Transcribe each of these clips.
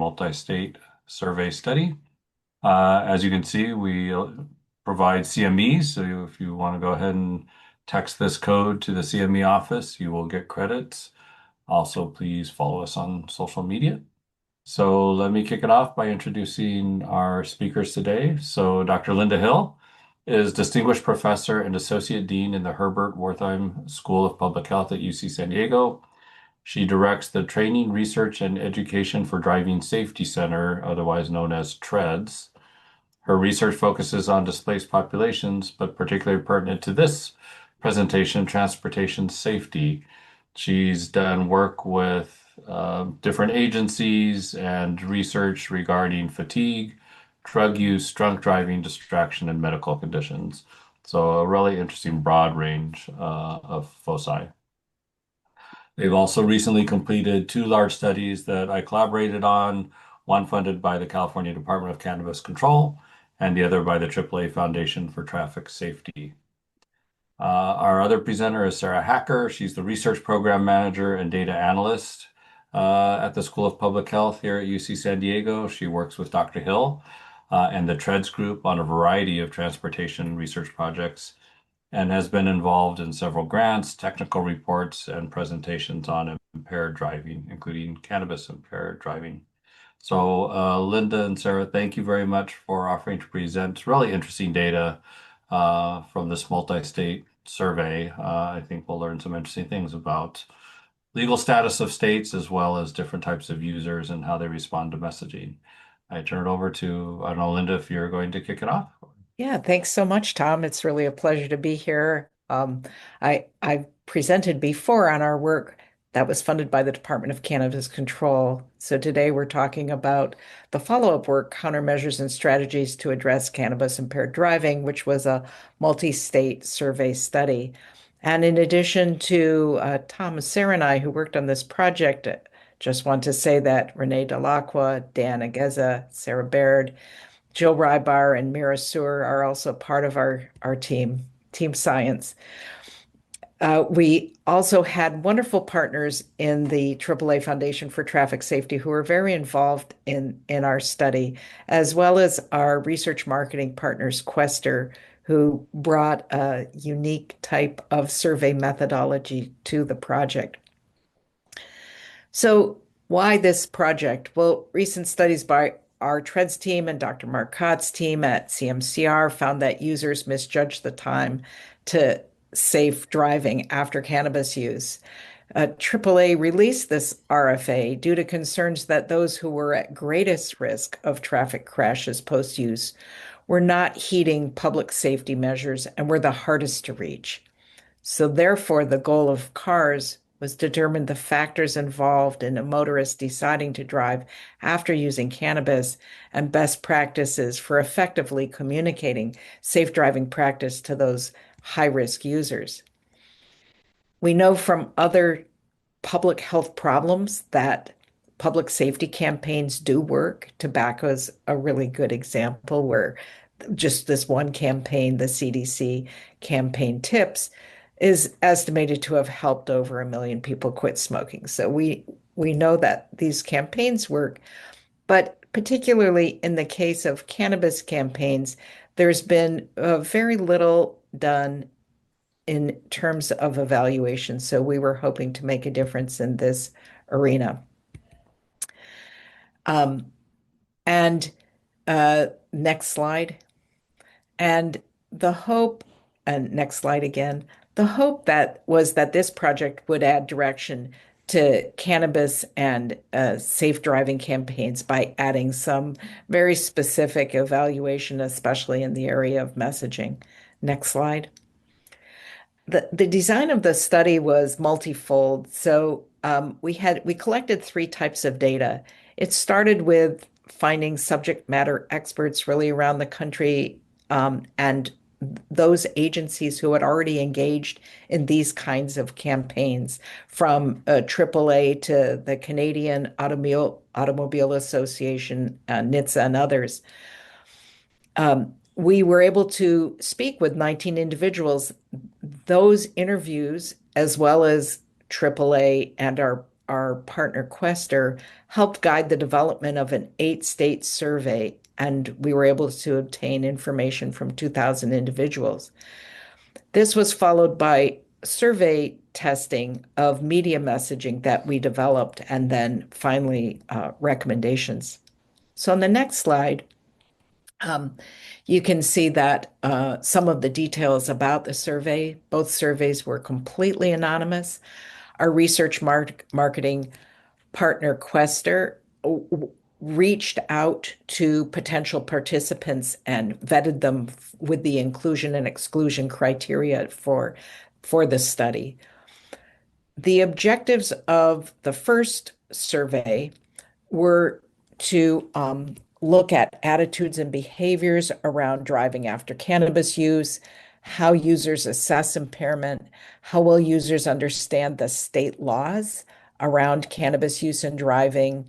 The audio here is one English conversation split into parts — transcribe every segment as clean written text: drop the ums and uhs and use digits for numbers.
multi-state survey study. As you can see, we provide CMEs. So if you want to go ahead and text this code to the CME office, you will get credits. Also, please follow us on social media. So let me kick it off by introducing our speakers today. So Dr. Linda Hill is Distinguished Professor and Associate Dean in the Herbert Wertheim School of Public Health at UC San Diego. She directs the Training, Research, and Education for Driving Safety Center, otherwise known as TREDS. Her research focuses on displaced populations, but particularly pertinent to this presentation, transportation safety. She's done work with different agencies and research regarding fatigue, drug use, drunk driving, distraction, and medical conditions. So a really interesting broad range of foci. They've also recently completed two large studies that I collaborated on, one funded by the California Department of Cannabis Control and the other by the AAA Foundation for Traffic Safety. Our other presenter is Sarah Hacker. She's the Research Program Manager and Data Analyst at the School of Public Health here at UC San Diego. She works with Dr. Hill and the TREDS group on a variety of transportation research projects and has been involved in several grants, technical reports, and presentations on impaired driving, including cannabis-impaired driving. So Linda and Sarah, thank you very much for offering to present really interesting data from this multi-state survey. I think we'll learn some interesting things about legal status of states as well as different types of users and how they respond to messaging. I turn it over to, I don't know, Linda, if you're going to kick it off. Yeah, thanks so much, Tom. It's really a pleasure to be here. I've presented before on our work that was funded by the Department of Cannabis Control. So today we're talking about the follow-up work, Countermeasures and Strategies to Address Cannabis-Impaired Driving, which was a multi-state survey study. And in addition to Tom, Sarah, and I, who worked on this project, just want to say that Renee Delacqua, Dan Ageza, Sarah Baird, Jill Rybar and Mira Suhr are also part of our team science. We also had wonderful partners in the AAA Foundation for Traffic Safety who were very involved in our study, as well as our research marketing partners, Quester, who brought a unique type of survey methodology to the project. So why this project? Well, recent studies by our TREDS team and Dr. Marcotte's team at CMCR found that users misjudge the time to safe driving after cannabis use. AAA released this RFA due to concerns that those who were at greatest risk of traffic crashes post-use were not heeding public safety measures and were the hardest to reach. So therefore, the goal of CARS was to determine the factors involved in a motorist deciding to drive after using cannabis and best practices for effectively communicating safe driving practice to those high-risk users. We know from other public health problems that public safety campaigns do work. Tobacco is a really good example where just this one campaign, the CDC campaign tips, is estimated to have helped over 1 million people quit smoking. So we know that these campaigns work, but particularly in the case of cannabis campaigns, there's been very little done in terms of evaluation. So we were hoping to make a difference in this arena. And next slide. And the hope, and next slide again, the hope that was that this project would add direction to cannabis and safe driving campaigns by adding some very specific evaluation, especially in the area of messaging. Next slide. The design of the study was multifold. So we collected 3 types of data. It started with finding subject matter experts really around the country and those agencies who had already engaged in these kinds of campaigns, from AAA to the Canadian Automobile Association, NHTSA, and others. We were able to speak with 19 individuals. Those interviews, as well as AAA and our our partner Quester helped guide the development of an 8-state survey, and we were able to obtain information from 2,000 individuals. This was followed by survey testing of media messaging that we developed, and then finally recommendations. So on the next slide, um, you can see that some of the details about the survey. Both surveys were completely anonymous. Our research marketing partner, Quester, reached out to potential participants and vetted them with the inclusion and exclusion criteria for the study. The objectives of the first survey were to look at attitudes and behaviors around driving after cannabis use, how users assess impairment, how well users understand the state laws around cannabis use and driving,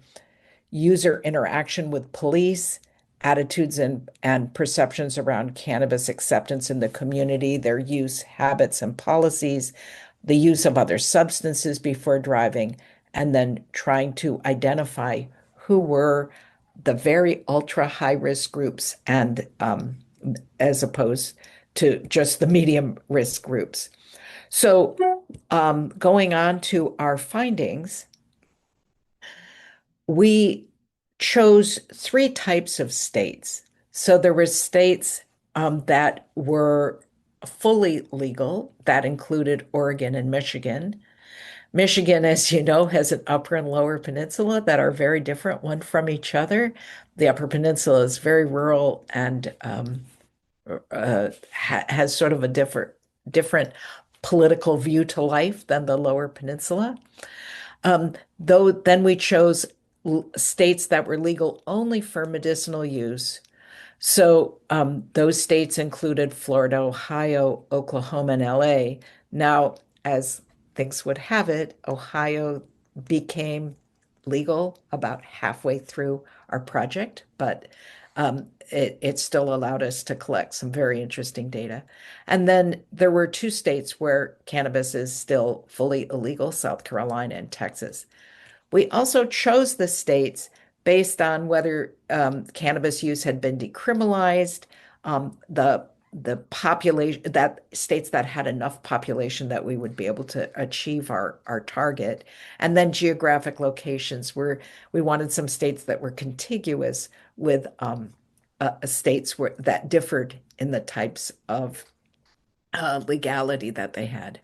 user interaction with police, attitudes and perceptions around cannabis acceptance in the community, their use habits and policies, the use of other substances before driving, and then trying to identify who were the very ultra high risk groups and as opposed to just the medium risk groups. So going on to our findings, we chose 3 types of states. So there were states that were fully legal, that included Oregon and Michigan. Michigan, as you know, has an upper and lower peninsula that are very different one from each other. The upper peninsula is very rural and has sort of a different political view to life than the lower peninsula. Though then we chose states that were legal only for medicinal use. So those states included Florida, Ohio, Oklahoma, and LA. Now, as things would have it, Ohio became legal about halfway through our project, but it still allowed us to collect some very interesting data. And then there were 2 states where cannabis is still fully illegal, South Carolina and Texas. We also chose the states based on whether cannabis use had been decriminalized, the population that states that had enough population that we would be able to achieve our target, and then geographic locations where we wanted some states that were contiguous with states that differed in the types of legality that they had.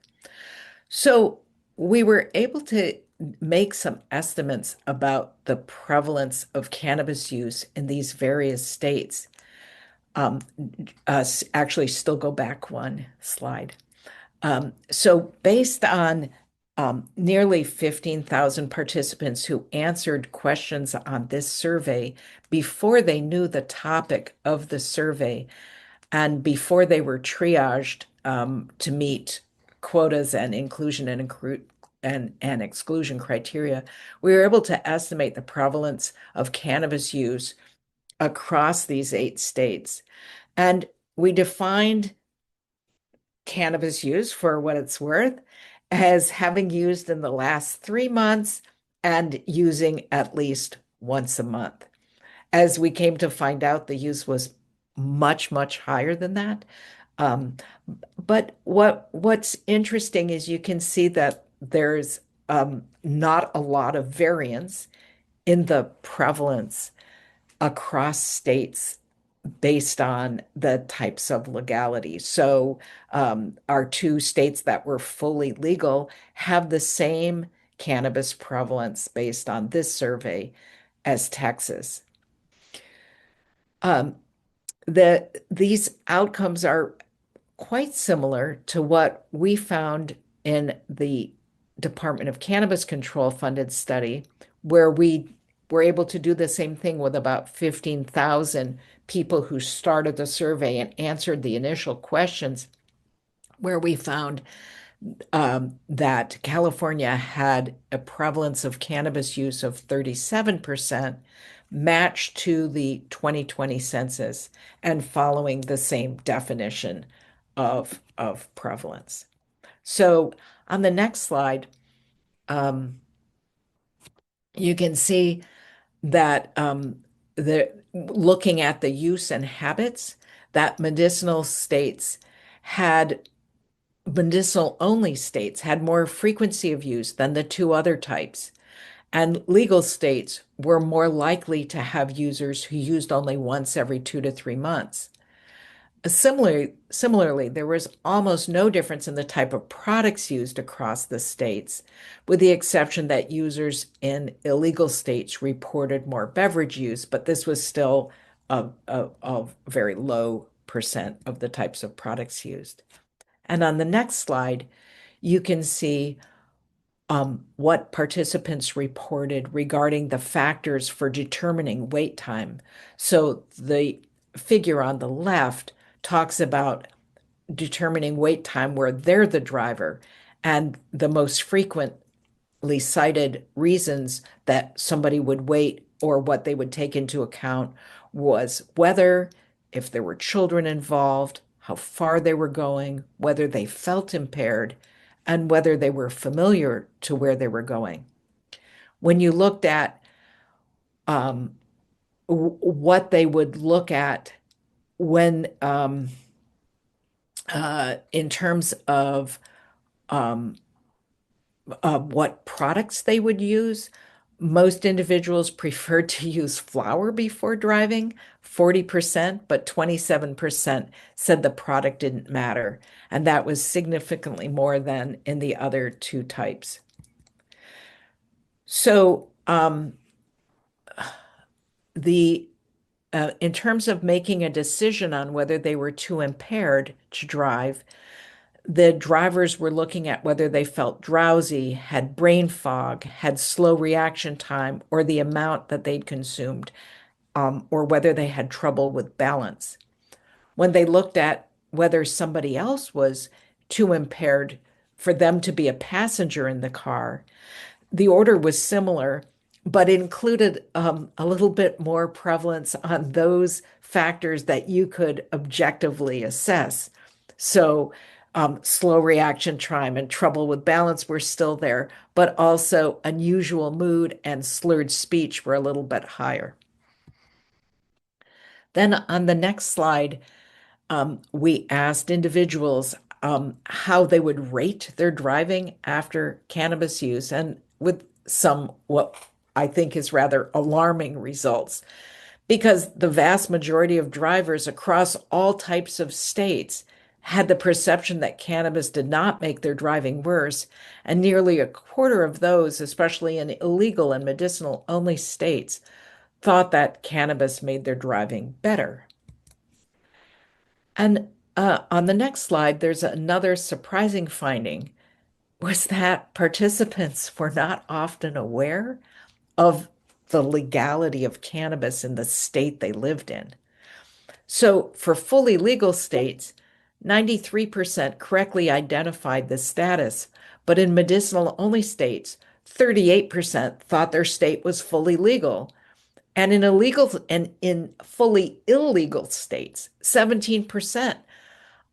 So we were able to make some estimates about the prevalence of cannabis use in these various states. Um, Actually, still go back one slide. So based on nearly 15,000 participants who answered questions on this survey before they knew the topic of the survey and before they were triaged to meet quotas and inclusion and exclusion criteria, we were able to estimate the prevalence of cannabis use across these 8 states. And we defined cannabis use, for what it's worth, as having used in the last 3 months and using at least once a month. As we came to find out, the use was much, much higher than that. Um, but what's interesting is you can see that there's not a lot of variance in the prevalence across states based on the types of legality. So our 2 states that were fully legal have the same cannabis prevalence based on this survey as Texas. Um, these outcomes are quite similar to what we found in the Department of Cannabis Control funded study, where we were able to do the same thing with about 15,000 people who started the survey and answered the initial questions, where we found that California had a prevalence of cannabis use of 37%, matched to the 2020 census and following the same definition of prevalence. So on the next slide, you can see that looking at the use and habits, that medicinal-only states had more frequency of use than the two other types. And legal states were more likely to have users who used only once every 2 to 3 months. Similarly, there was almost no difference in the type of products used across the states, with the exception that users in illegal states reported more beverage use, but this was still a very low percent of the types of products used. And on the next slide, you can see what participants reported regarding the factors for determining wait time. So the figure on the left talks about determining wait time where they're the driver, and the most frequently cited reasons that somebody would wait or what they would take into account was weather, if there were children involved, how far they were going, whether they felt impaired, and whether they were familiar to where they were going. When you looked at what they would look at when in terms of what products they would use, most individuals preferred to use flour before driving, 40%, but 27% said the product didn't matter. And that was significantly more than in the other two types. So the in terms of making a decision on whether they were too impaired to drive, the drivers were looking at whether they felt drowsy, had brain fog, had slow reaction time, or the amount that they'd consumed, or whether they had trouble with balance. When they looked at whether somebody else was too impaired for them to be a passenger in the car, the order was similar, but included a little bit more prevalence on those factors that you could objectively assess. So, slow reaction time and trouble with balance were still there, but also unusual mood and slurred speech were a little bit higher. Then on the next slide, we asked individuals how they would rate their driving after cannabis use, and with some what I think is rather alarming results, because the vast majority of drivers across all types of states had the perception that cannabis did not make their driving worse, and nearly a quarter of those, especially in illegal and medicinal-only states, thought that cannabis made their driving better. And on the next slide, there's another surprising finding, was that participants were not often aware of the legality of cannabis in the state they lived in. So for fully legal states, 93% correctly identified the status, but in medicinal-only states, 38% thought their state was fully legal. And in fully illegal states, 17%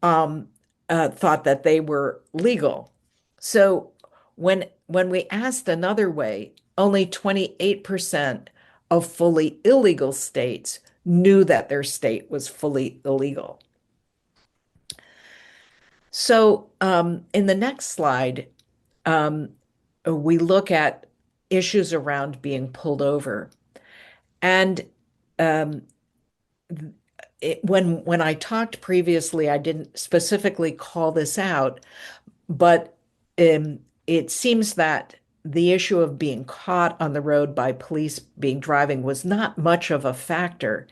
thought that they were legal. So when we asked another way, only 28% of fully illegal states knew that their state was fully illegal. So in the next slide, we look at issues around being pulled over. And when I talked previously, I didn't specifically call this out, but it seems that the issue of being caught on the road by police being driving was not much of a factor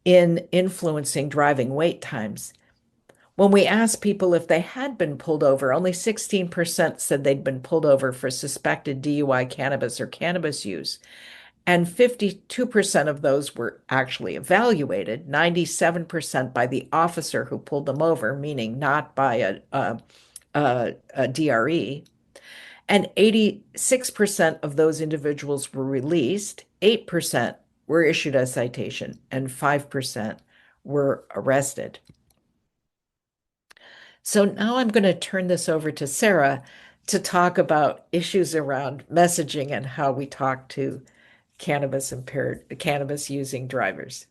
in influencing driving wait times. When we asked people if they had been pulled over, only 16% said they'd been pulled over for suspected DUI cannabis or cannabis use. And 52% of those were actually evaluated, 97% by the officer who pulled them over, meaning not by a DRE. And 86% of those individuals were released, 8% were issued a citation, and 5% were arrested. So now I'm going to turn this over to Sarah to talk about issues around messaging and how we talk to cannabis using drivers.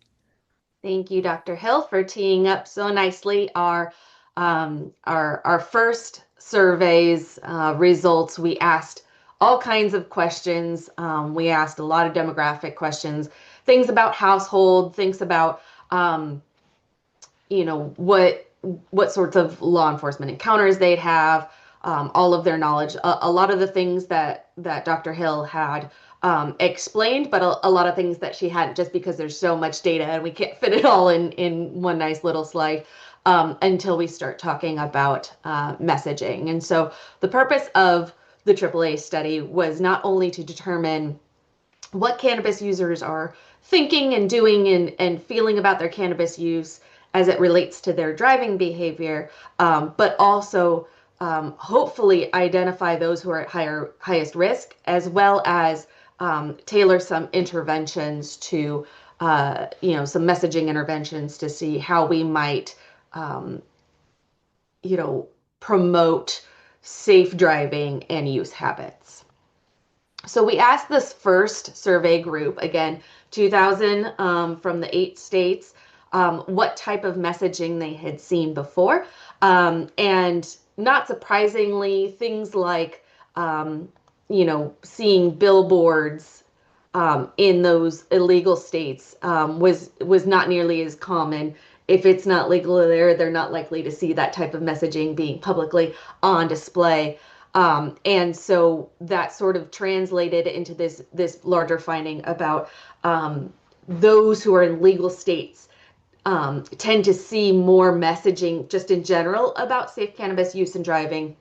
Thank you, Dr. Hill, for teeing up so nicely our first surveys results. We asked all kinds of questions. We asked a lot of demographic questions, things about household, things about what sorts of law enforcement encounters they'd have, all of their knowledge, a lot of the things that Dr. Hill had explained, but a lot of things that she hadn't, just because there's so much data and we can't fit it all in one nice little slide until we start talking about messaging. And so the purpose of the AAA study was not only to determine what cannabis users are thinking and doing and feeling about their cannabis use as it relates to their driving behavior, but also hopefully identify those who are at highest risk, as well as tailor some interventions to, some messaging interventions to see how we might, promote safe driving and use habits. So we asked this first survey group, again, 2,000 from the 8 states, what type of messaging they had seen before. And not surprisingly, things like, seeing billboards in those illegal states was not nearly as common. If it's not legal there, they're not likely to see that type of messaging being publicly on display. And so that sort of translated into this larger finding about those who are in legal states tend to see more messaging just in general about safe cannabis use and driving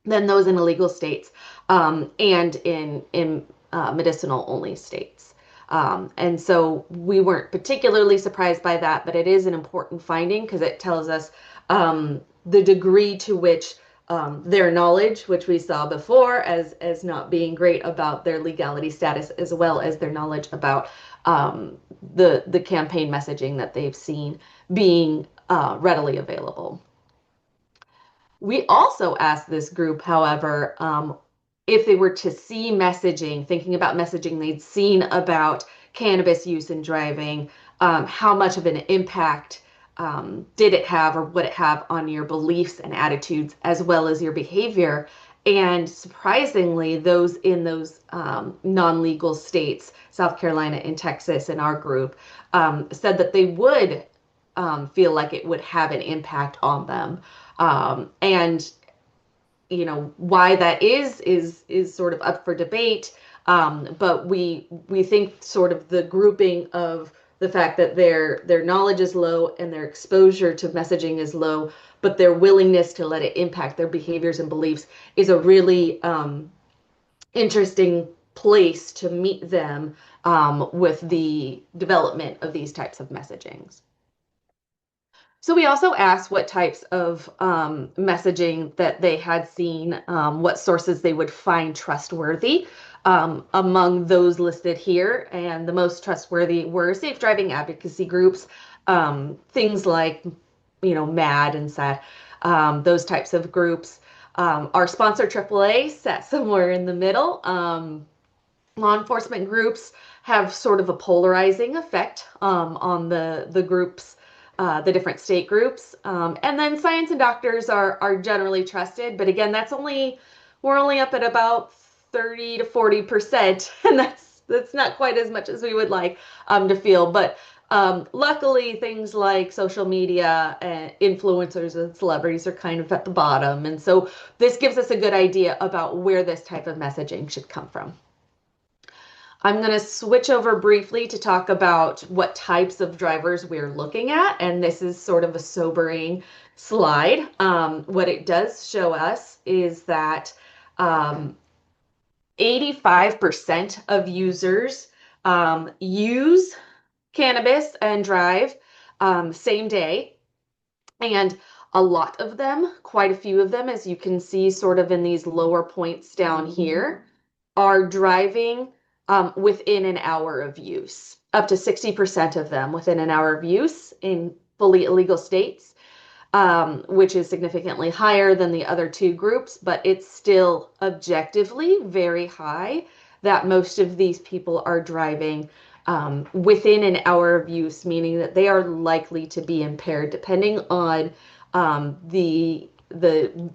than those in illegal states and in medicinal-only states. And so we weren't particularly surprised by that, but it is an important finding because it tells us the degree to which their knowledge, which we saw before as not being great about their legality status, as well as their knowledge about the campaign messaging that they've seen being readily available. We also asked this group, however, if they were to see messaging, thinking about messaging they'd seen about cannabis use and driving, how much of an impact did it have or would it have on your beliefs and attitudes as well as your behavior? And surprisingly, those in those non-legal states, South Carolina and Texas in our group, said that they would feel like it would have an impact on them. And why that is sort of up for debate. But we think sort of the grouping of the fact that their knowledge is low and their exposure to messaging is low, but their willingness to let it impact their behaviors and beliefs is a really interesting place to meet them with the development of these types of messagings. So we also asked what types of messaging that they had seen, what sources they would find trustworthy among those listed here. And the most trustworthy were safe driving advocacy groups, things like, MAD and SAD, those types of groups. Our sponsor AAA sat somewhere in the middle. Law enforcement groups have sort of a polarizing effect on the groups, the different state groups. And then science and doctors are generally trusted, but again, we're only up at about 30 to 40%, and that's not quite as much as we would like to feel. But luckily, things like social media and influencers and celebrities are kind of at the bottom. And so this gives us a good idea about where this type of messaging should come from. I'm going to switch over briefly to talk about what types of drivers we're looking at. And this is sort of a sobering slide. What it does show us is that 85% of users use cannabis and drive same day. And a lot of them, quite a few of them, as you can see sort of in these lower points down here, are driving within an hour of use. Up to 60% of them within an hour of use in fully illegal states. which is significantly higher than the other two groups, but it's still objectively very high that most of these people are driving within an hour of use, meaning that they are likely to be impaired depending on the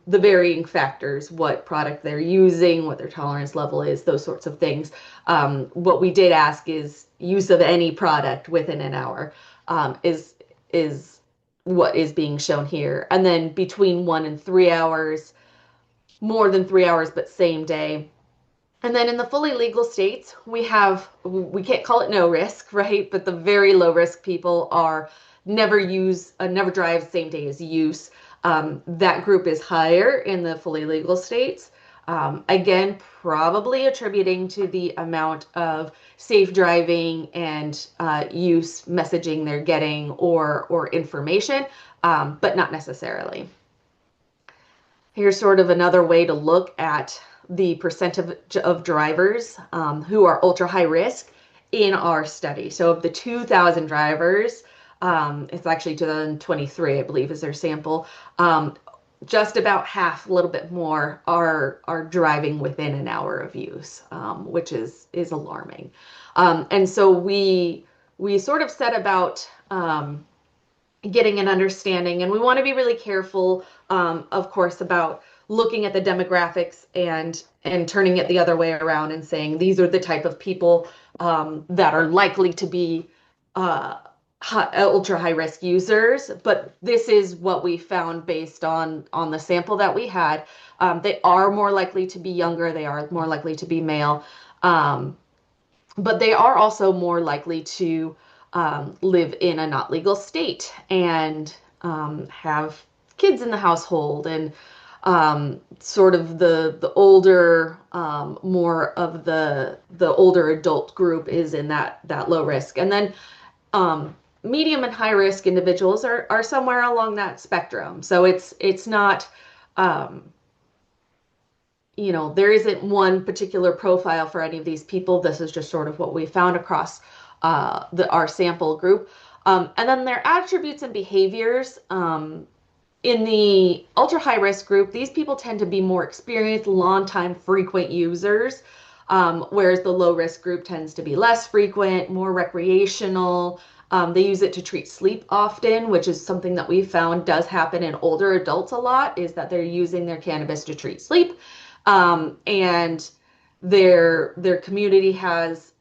varying factors, what product they're using, what their tolerance level is, those sorts of things. What we did ask is use of any product within an hour is what is being shown here. And then between 1 and 3 hours, more than 3 hours, but same day. And then in the fully legal states, we can't call it no risk, right? But the very low risk people are never drive same day as use. That group is higher in the fully legal states. Again, probably attributing to the amount of safe driving and use messaging they're getting or information, but not necessarily. Here's sort of another way to look at the percentage of drivers who are ultra high risk in our study. So of the 2,000 drivers, it's actually 2023, I believe, is their sample. Just about half, a little bit more, are driving within an hour of use, which is alarming. And so we sort of set about getting an understanding, and we want to be really careful, of course, about looking at the demographics and turning it the other way around and saying these are the type of people that are likely to be ultra high risk users, but this is what we found based on the sample that we had. They are more likely to be younger, they are more likely to be male, but they are also more likely to live in a not legal state and have kids in the household, and sort of the older, more of the older adult group is in that low risk. And then medium and high risk individuals are somewhere along that spectrum. So it's not, there isn't one particular profile for any of these people. This is just sort of what we found across our sample group. And then their attributes and behaviors. In the ultra high risk group, these people tend to be more experienced, long time frequent users, whereas the low risk group tends to be less frequent, more recreational. They use it to treat sleep often, which is something that we found does happen in older adults a lot, is that they're using their cannabis to treat sleep. And their community has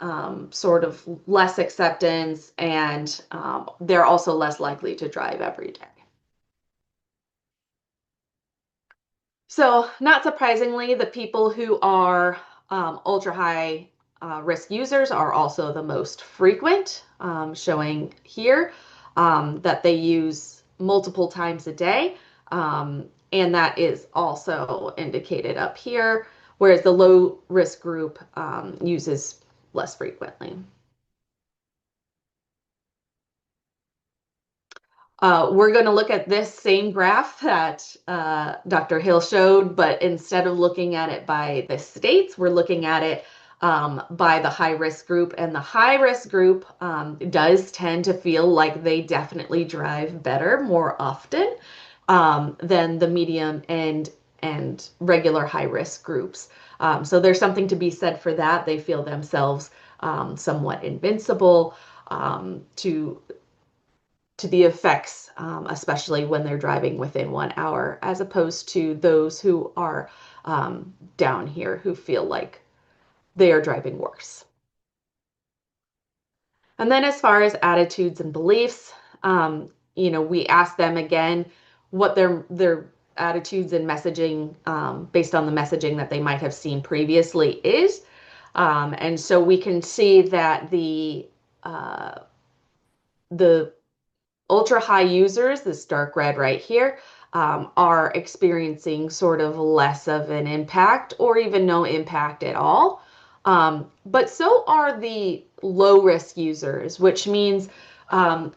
sort of less acceptance, and they're also less likely to drive every day. So not surprisingly, the people who are ultra high risk users are also the most frequent, showing here that they use multiple times a day. And that is also indicated up here, whereas the low risk group uses less frequently. We're going to look at this same graph that Dr. Hill showed, but instead of looking at it by the states, we're looking at it by the high risk group. And the high risk group does tend to feel like they definitely drive better more often than the medium and regular high risk groups. So there's something to be said for that. They feel themselves somewhat invincible to the effects, especially when they're driving within 1 hour, as opposed to those who are down here who feel like they are driving worse. And then as far as attitudes and beliefs, we ask them again what their attitudes and messaging based on the messaging that they might have seen previously is. And so we can see that the ultra high users, this dark red right here, are experiencing sort of less of an impact or even no impact at all. But so are the low risk users, which means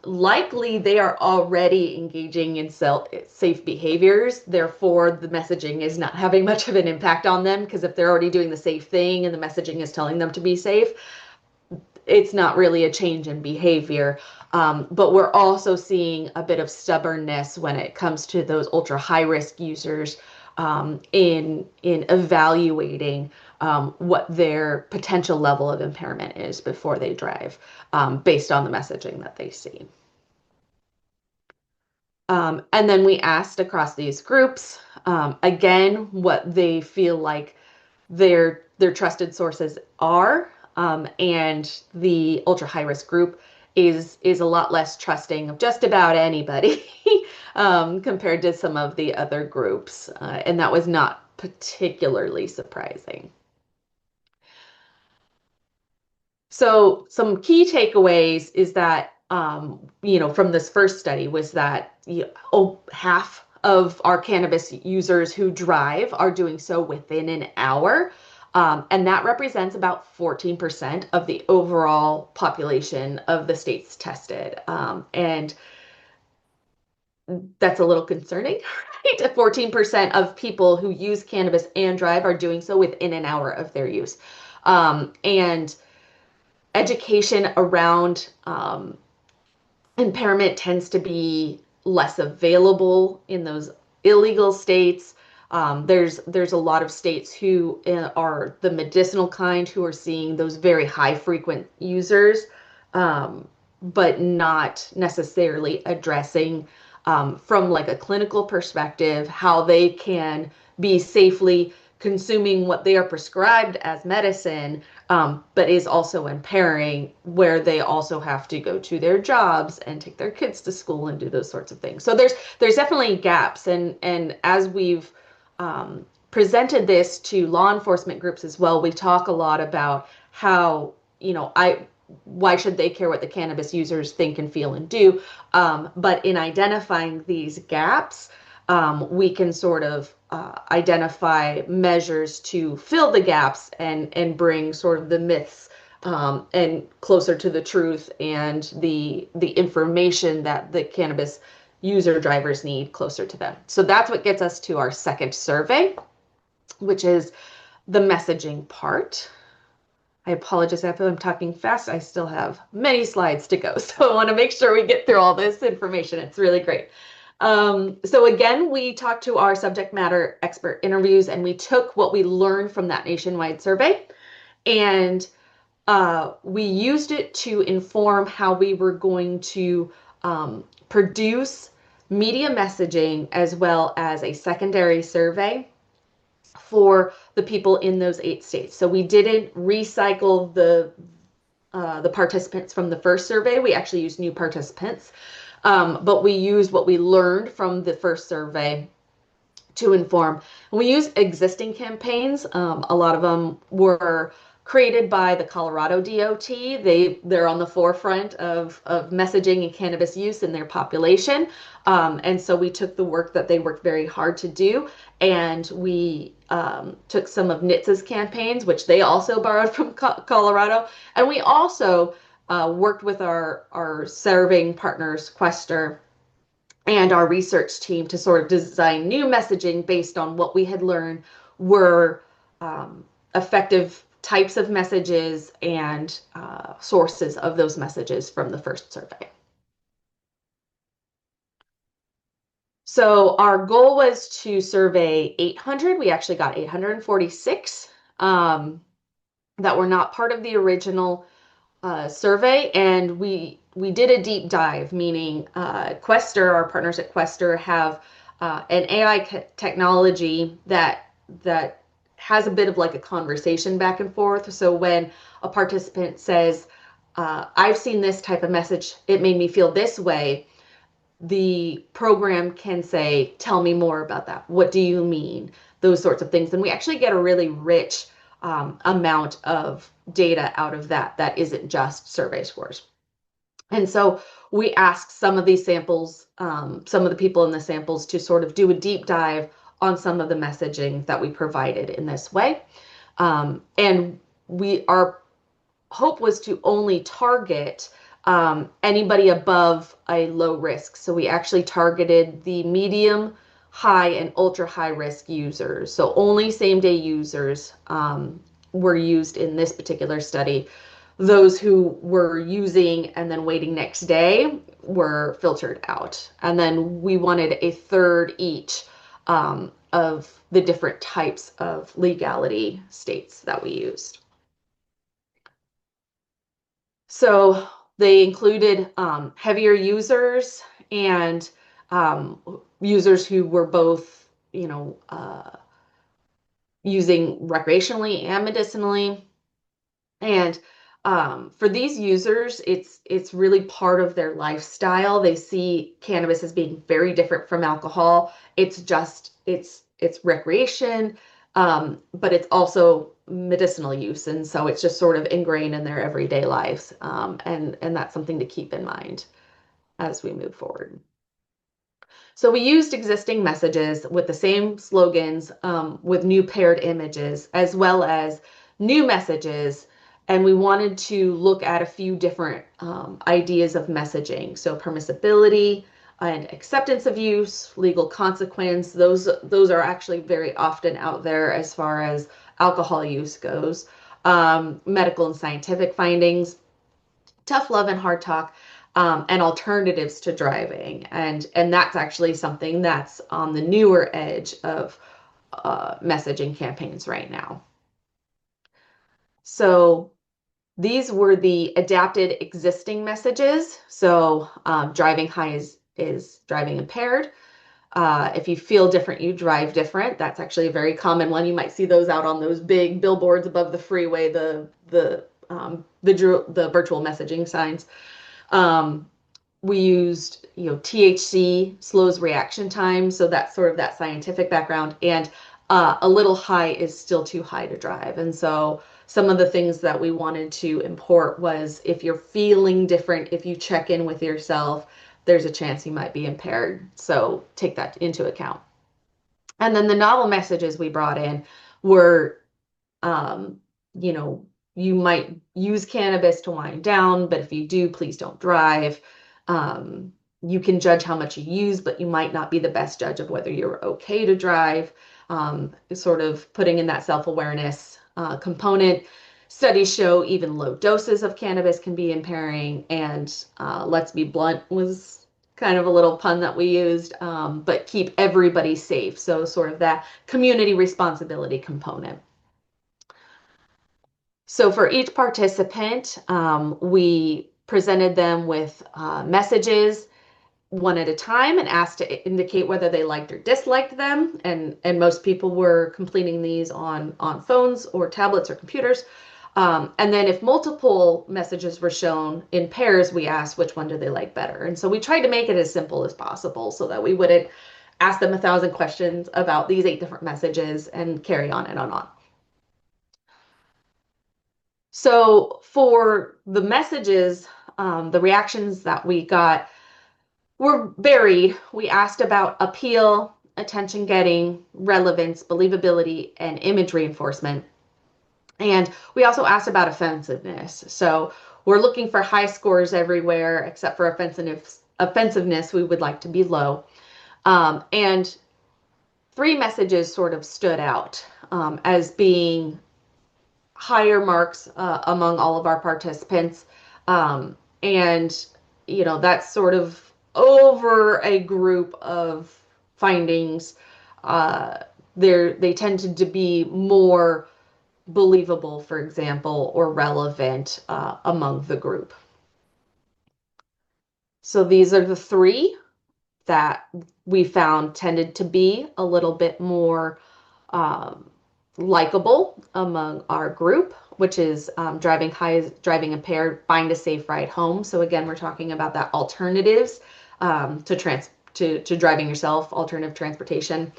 likely they are already engaging in safe behaviors. Therefore, the messaging is not having much of an impact on them, because if they're already doing the safe thing and the messaging is telling them to be safe, it's not really a change in behavior. But we're also seeing a bit of stubbornness when it comes to those ultra high risk users in evaluating what their potential level of impairment is before they drive, based on the messaging that they see. And then we asked across these groups, again, what they feel like their trusted sources are, and the ultra high risk group is a lot less trusting of just about anybody compared to some of the other groups, and that was not particularly surprising. So some key takeaways is that from this first study was that half of our cannabis users who drive are doing so within an hour. And that represents about 14% of the overall population of the states tested. And that's a little concerning, right? 14% of people who use cannabis and drive are doing so within an hour of their use. And education around impairment tends to be less available in those illegal states. There's a lot of states who are the medicinal kind who are seeing those very high frequent users, but not necessarily addressing from like a clinical perspective how they can be safely consuming what they are prescribed as medicine, but is also impairing, where they also have to go to their jobs and take their kids to school and do those sorts of things. So there's definitely gaps, and as we've presented this to law enforcement groups as well, we talk a lot about how, why should they care what the cannabis users think and feel and do? But in identifying these gaps, we can sort of identify measures to fill the gaps and bring sort of the myths and closer to the truth, and the information that the cannabis user drivers need closer to them. So that's what gets us to our second survey, which is the messaging part. I apologize if I'm talking fast. I still have many slides to go, so I want to make sure we get through all this information. It's really great. So again, we talked to our subject matter expert interviews, and we took what we learned from that nationwide survey, and we used it to inform how we were going to produce media messaging as well as a secondary survey for the people in those 8 states. So we didn't recycle the participants from the first survey. We actually used new participants. But we used what we learned from the first survey to inform. And we used existing campaigns. A lot of them were created by the Colorado DOT. They're on the forefront of messaging and cannabis use in their population. And so we took the work that they worked very hard to do, and we took some of NHTSA's campaigns, which they also borrowed from Colorado. And we also worked with our serving partners, Quester, and our research team to sort of design new messaging based on what we had learned were effective types of messages and sources of those messages from the first survey. So our goal was to survey 800. We actually got 846 that were not part of the original survey, and we did a deep dive, meaning Quester, our partners at Quester, have an AI technology that has a bit of like a conversation back and forth. So when a participant says, I've seen this type of message, it made me feel this way, the program can say, tell me more about that. What do you mean? Those sorts of things. And we actually get a really rich amount of data out of that isn't just survey scores. And so we asked some of these samples, some of the people in the samples, to sort of do a deep dive on some of the messaging that we provided in this way. And our hope was to only target anybody above a low risk. So we actually targeted the medium, high, and ultra high risk users. So only same day users were used in this particular study. those who were using and then waiting next day were filtered out. And then we wanted a third each of the different types of legality states that we used. So they included heavier users and users who were both, using recreationally and medicinally. And for these users, it's really part of their lifestyle. They see cannabis as being very different from alcohol. It's recreation, but it's also medicinal use, and so it's just sort of ingrained in their everyday lives. And that's something to keep in mind as we move forward. So we used existing messages with the same slogans, with new paired images, as well as new messages. And we wanted to look at a few different ideas of messaging. So permissibility and acceptance of use, legal consequence, those are actually very often out there as far as alcohol use goes. Medical and scientific findings, tough love and hard talk, and alternatives to driving. And that's actually something that's on the newer edge of messaging campaigns right now. So these were the adapted existing messages. So driving high is driving impaired. If you feel different, you drive different. That's actually a very common one. You might see those out on those big billboards above the freeway, the virtual messaging signs. We used, THC slows reaction time. So that's sort of that scientific background. And a little high is still too high to drive. And so some of the things that we wanted to import was, if you're feeling different, if you check in with yourself, there's a chance you might be impaired. So take that into account. And then the novel messages we brought in were, you might use cannabis to wind down, but if you do, please don't drive. You can judge how much you use, but you might not be the best judge of whether you're okay to drive. Sort of putting in that self-awareness component. Studies show even low doses of cannabis can be impairing, and let's be blunt was kind of a little pun that we used, but keep everybody safe. So sort of that community responsibility component. So for each participant, we presented them with messages one at a time and asked to indicate whether they liked or disliked them. And most people were completing these on phones or tablets or computers. And then if multiple messages were shown in pairs, we asked which one do they like better. And so we tried to make it as simple as possible so that we wouldn't ask them 1,000 questions about these 8 different messages and carry on and on. So for the messages, the reactions that we got were varied. We asked about appeal, attention getting, relevance, believability, and image reinforcement. And we also asked about offensiveness. So we're looking for high scores everywhere except for offensiveness. We would like to be low. And 3 messages sort of stood out as being higher marks among all of our participants. And, that's sort of over a group of findings. They tended to be more believable, for example, or relevant among the group. So these are the 3 that we found tended to be a little bit more likable among our group, which is driving high, driving impaired, find a safe ride home. So again, we're talking about that alternatives to driving yourself, alternative transportation.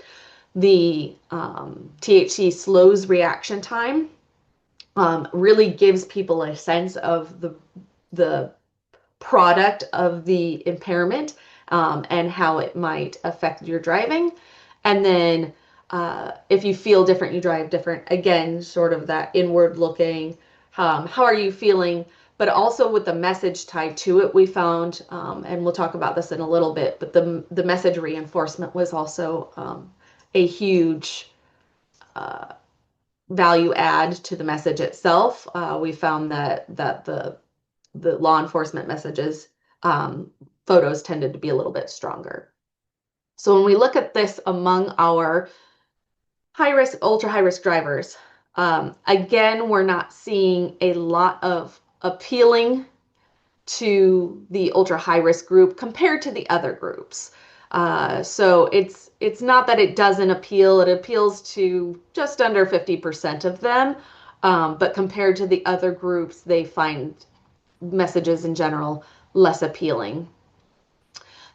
The THC slows reaction time, really gives people a sense of the product of the impairment and how it might affect your driving. And then if you feel different, you drive different. Again, sort of that inward looking, how are you feeling? But also with the message tied to it, we found, and we'll talk about this in a little bit, but the message reinforcement was also a huge value add to the message itself. We found that the law enforcement messages, photos tended to be a little bit stronger. So when we look at this among our high risk, ultra high risk drivers, again, we're not seeing a lot of appealing to the ultra high risk group compared to the other groups. So it's not that it doesn't appeal, it appeals to just under 50% of them. But compared to the other groups, they find messages in general less appealing.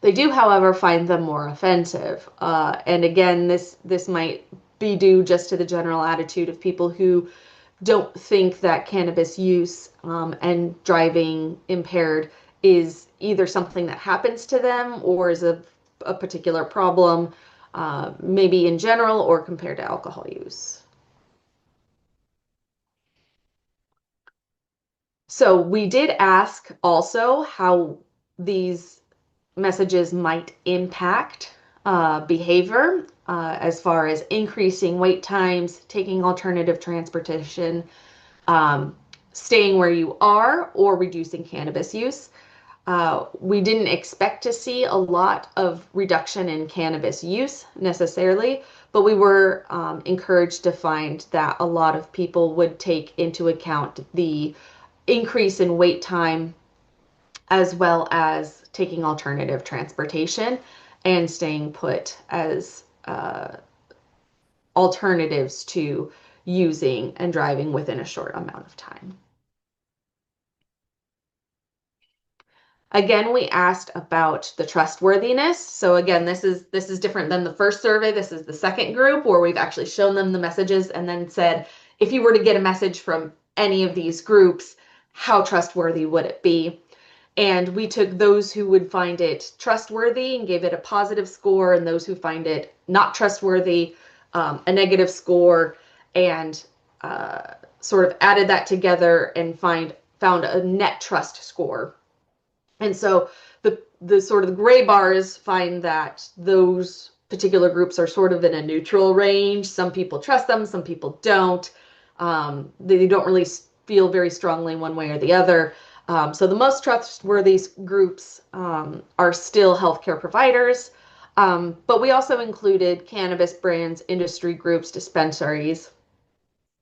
They do, however, find them more offensive. And again, this might be due just to the general attitude of people who don't think that cannabis use and driving impaired is either something that happens to them or is a particular problem, maybe in general or compared to alcohol use. So we did ask also how these messages might impact behavior as far as increasing wait times, taking alternative transportation, staying where you are, or reducing cannabis use. We didn't expect to see a lot of reduction in cannabis use necessarily, but we were encouraged to find that a lot of people would take into account the increase in wait time as well as taking alternative transportation and staying put as alternatives to using and driving within a short amount of time. Again, we asked about the trustworthiness. So again, this is different than the first survey. This is the second group where we've actually shown them the messages and then said, if you were to get a message from any of these groups, how trustworthy would it be? And we took those who would find it trustworthy and gave it a positive score, and those who find it not trustworthy, a negative score, and sort of added that together and found a net trust score. And so the sort of gray bars find that those particular groups are sort of in a neutral range. Some people trust them, some people don't. They don't really feel very strongly one way or the other. So the most trustworthy groups are still healthcare providers, but we also included cannabis brands, industry groups, dispensaries,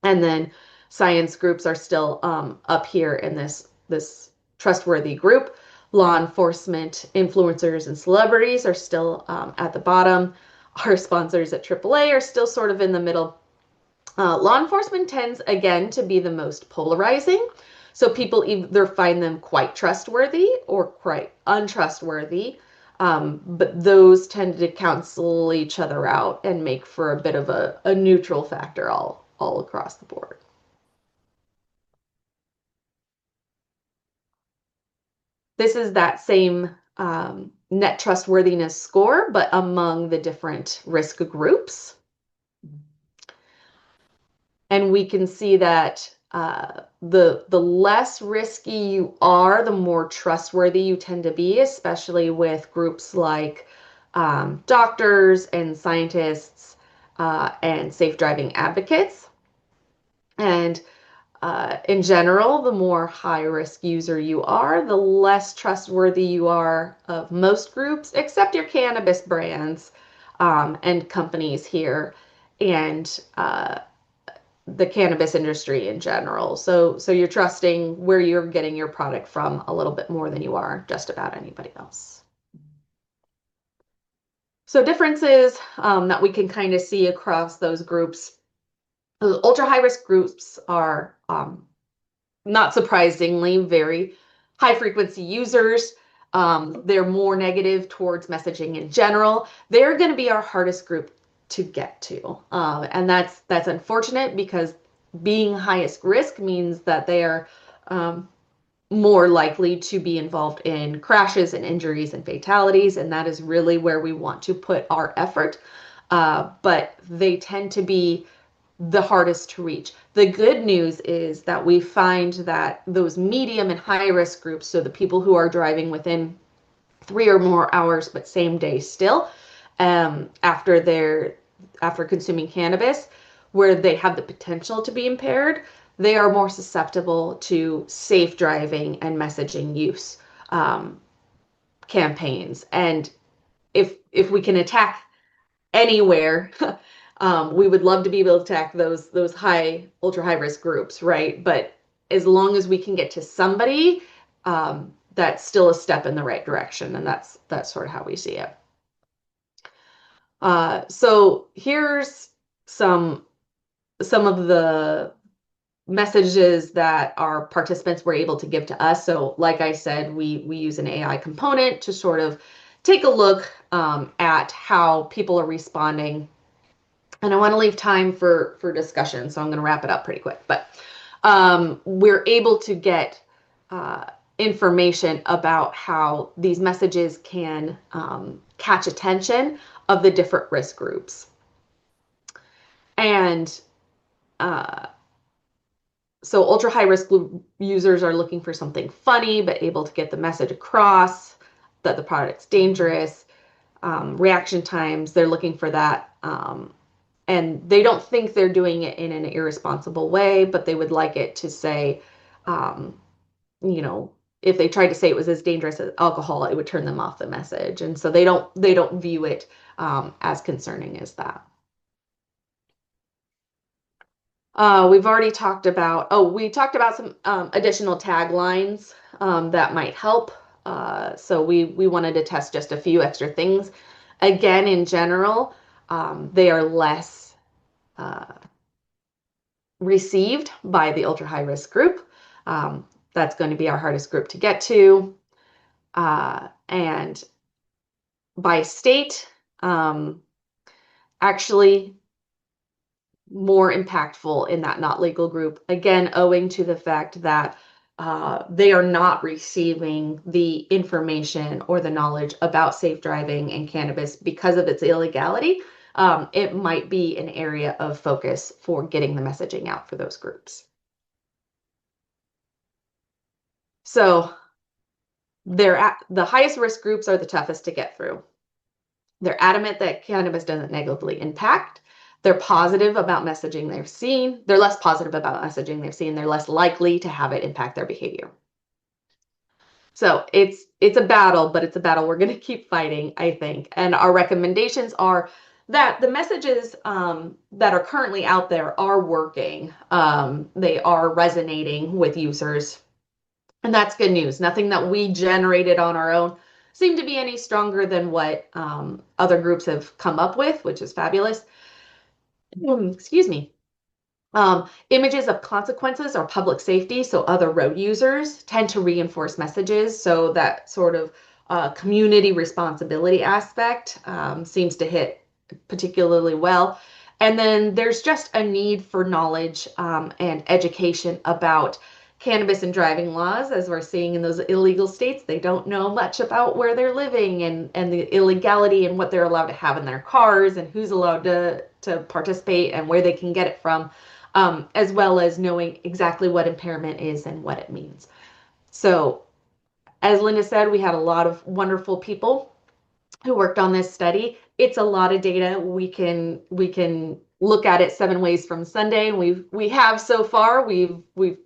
and then science groups are still up here in this trustworthy group. Law enforcement, influencers, and celebrities are still at the bottom. Our sponsors at AAA are still sort of in the middle. Law enforcement tends, again, to be the most polarizing. So people either find them quite trustworthy or quite untrustworthy, but those tend to cancel each other out and make for a bit of a neutral factor all across the board. This is that same net trustworthiness score, but among the different risk groups. And we can see that the less risky you are, the more trustworthy you tend to be, especially with groups like doctors and scientists and safe driving advocates. And in general, the more high-risk user you are, the less trustworthy you are of most groups, except your cannabis brands and companies here, and the cannabis industry in general. So you're trusting where you're getting your product from a little bit more than you are just about anybody else. So differences that we can kind of see across those groups. The ultra high risk groups are not surprisingly very high frequency users. They're more negative towards messaging in general. They're going to be our hardest group to get to. And that's unfortunate because being highest risk means that they are more likely to be involved in crashes and injuries and fatalities. And that is really where we want to put our effort. But they tend to be the hardest to reach. The good news is that we find that those medium and high risk groups, so the people who are driving within 3 or more hours, but same day still, after consuming cannabis, where they have the potential to be impaired, they are more susceptible to safe driving and messaging use campaigns. And if we can attack anywhere, we would love to be able to attack those ultra high risk groups, right? But as long as we can get to somebody, that's still a step in the right direction, and that's sort of how we see it. So here's some of the messages that our participants were able to give to us. So like I said, we use an AI component to sort of take a look at how people are responding. And I want to leave time for discussion, so I'm going to wrap it up pretty quick. But we're able to get information about how these messages can catch attention of the different risk groups. And so ultra high risk users are looking for something funny, but able to get the message across that the product's dangerous. Reaction times, they're looking for that. And they don't think they're doing it in an irresponsible way, but they would like it to say, you know, if they tried to say it was as dangerous as alcohol, it would turn them off the message. And so they don't view it as concerning as that. We've already talked about, we talked about some additional taglines that might help. So we wanted to test just a few extra things. Again, in general, they are less received by the ultra high risk group. That's going to be our hardest group to get to. And by state, actually more impactful in that not legal group, again, owing to the fact that they are not receiving the information or the knowledge about safe driving and cannabis because of its illegality. It might be an area of focus for getting the messaging out for those groups. So the highest risk groups are the toughest to get through. They're adamant that cannabis doesn't negatively impact. They're positive about messaging they've seen. They're less positive about messaging they've seen. They're less likely to have it impact their behavior. So it's a battle, but it's a battle we're going to keep fighting, I think. And our recommendations are that the messages that are currently out there are working. They are resonating with users. And that's good news. Nothing that we generated on our own seemed to be any stronger than what other groups have come up with, which is fabulous. Excuse me. Images of consequences or public safety, so other road users, tend to reinforce messages. So that sort of community responsibility aspect seems to hit particularly well. And then there's just a need for knowledge and education about cannabis and driving laws, as we're seeing in those illegal states. They don't know much about where they're living and the illegality and what they're allowed to have in their cars and who's allowed to participate and where they can get it from, as well as knowing exactly what impairment is and what it means. So as Linda said, we had a lot of wonderful people who worked on this study. It's a lot of data. We can look at it 7 ways from Sunday, and we have so far. We've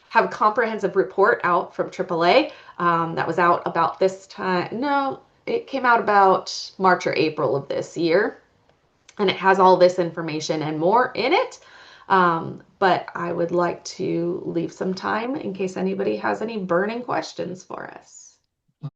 have a comprehensive report out from AAA that was out about this time. No, it came out about March or April of this year, and it has all this information and more in it. But I would like to leave some time in case anybody has any burning questions for us.